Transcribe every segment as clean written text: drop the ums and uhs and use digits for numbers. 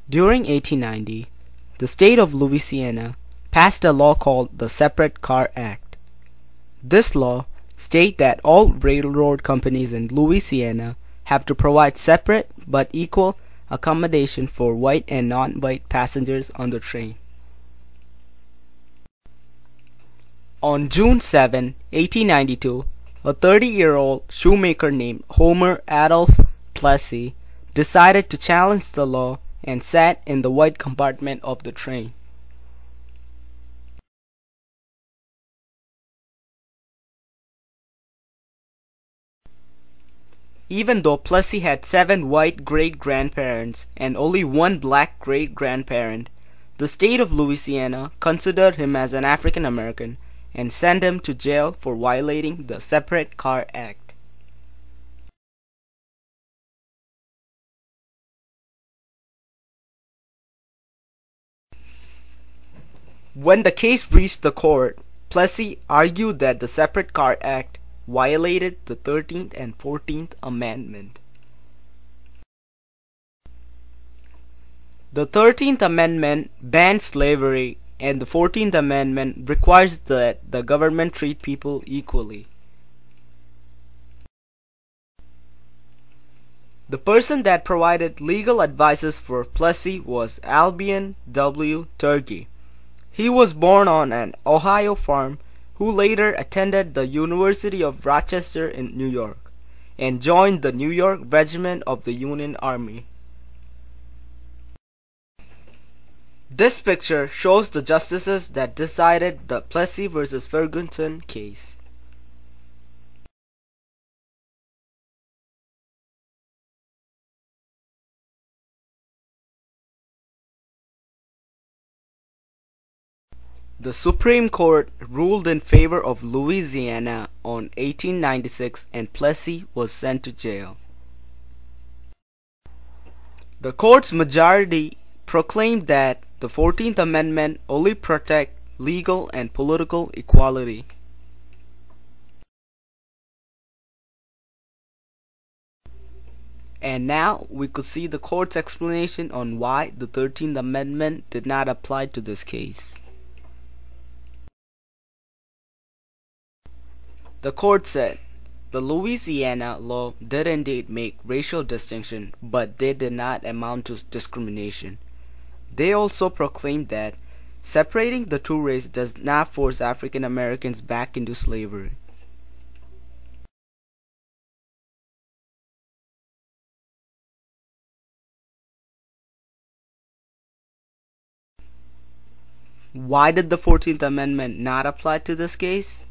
During 1890, the state of Louisiana passed a law called the Separate Car Act. This law states that all railroad companies in Louisiana have to provide separate but equal accommodation for white and non-white passengers on the train. On June 7, 1892, a 30-year-old shoemaker named Homer Adolph Plessy decided to challenge the law and sat in the white compartment of the train. Even though Plessy had 7 white great-grandparents and only 1 black great-grandparent, the state of Louisiana considered him as an African American and sent him to jail for violating the Separate Car Act. When the case reached the court, Plessy argued that the Separate Car Act violated the 13th and 14th Amendment. The 13th Amendment bans slavery, and the 14th Amendment requires that the government treat people equally. The person that provided legal advices for Plessy was Albion W. Turkey. He was born on an Ohio farm, who later attended the University of Rochester in New York and joined the New York Regiment of the Union Army. This picture shows the justices that decided the Plessy versus Ferguson case. The Supreme Court ruled in favor of Louisiana on 1896 and Plessy was sent to jail. The court's majority proclaimed that the 14th Amendment only protects legal and political equality. And now we could see the court's explanation on why the 13th Amendment did not apply to this case. The court said, the Louisiana law did indeed make racial distinction, but they did not amount to discrimination. They also proclaimed that separating the two races does not force African Americans back into slavery. Why did the 14th Amendment not apply to this case?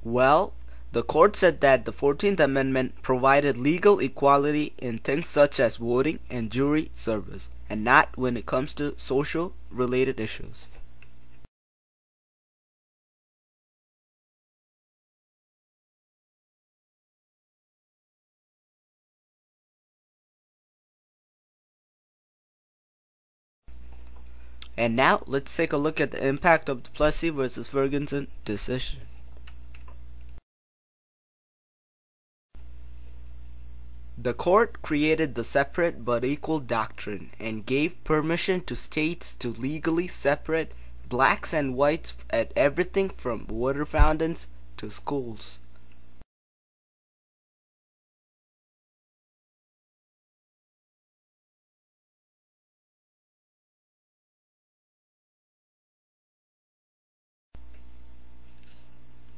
Well, the court said that the 14th Amendment provided legal equality in things such as voting and jury service, and not when it comes to social related issues. And now let's take a look at the impact of the Plessy versus Ferguson decision. The court created the separate but equal doctrine and gave permission to states to legally separate blacks and whites at everything from water fountains to schools.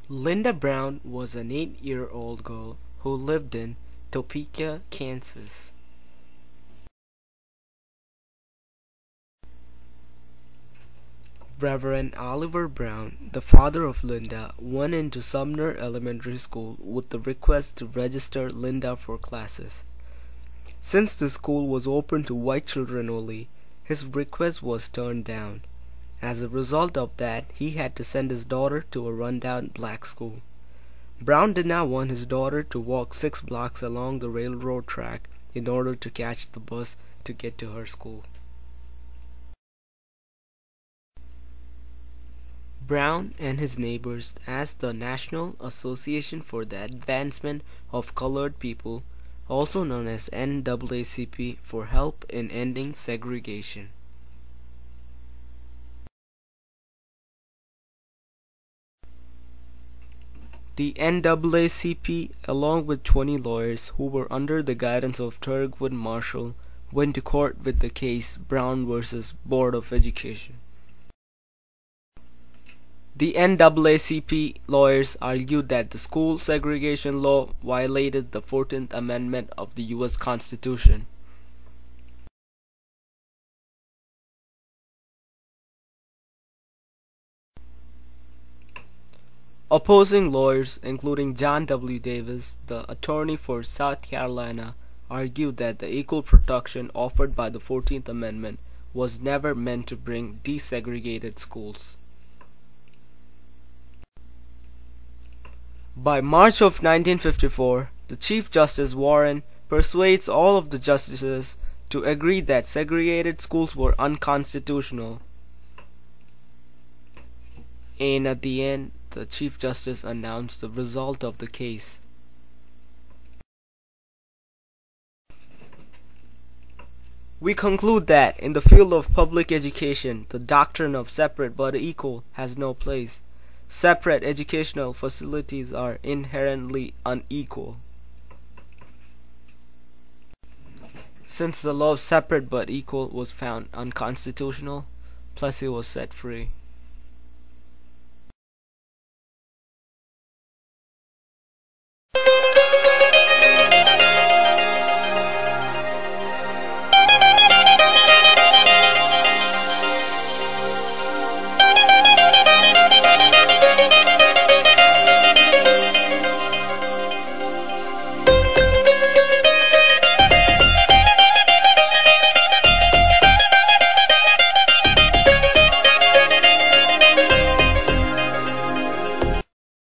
Linda Brown was an 8-year-old girl who lived in Topeka, Kansas. Reverend Oliver Brown, the father of Linda, went into Sumner Elementary School with the request to register Linda for classes. Since the school was open to white children only, his request was turned down. As a result of that, he had to send his daughter to a rundown black school. Brown did not want his daughter to walk 6 blocks along the railroad track in order to catch the bus to get to her school. Brown and his neighbors asked the National Association for the Advancement of Colored People, also known as NAACP, for help in ending segregation. The NAACP, along with 20 lawyers who were under the guidance of Thurgood Marshall, went to court with the case Brown versus Board of Education. The NAACP lawyers argued that the school segregation law violated the 14th Amendment of the U.S. Constitution. Opposing lawyers, including John W. Davis, the attorney for South Carolina, argued that the equal protection offered by the 14th Amendment was never meant to bring desegregated schools. By March of 1954, the Chief Justice Warren persuades all of the justices to agree that segregated schools were unconstitutional. And at the end, the Chief Justice announced the result of the case. We conclude that in the field of public education, the doctrine of separate but equal has no place. Separate educational facilities are inherently unequal. Since the law of separate but equal was found unconstitutional, Plessy was set free.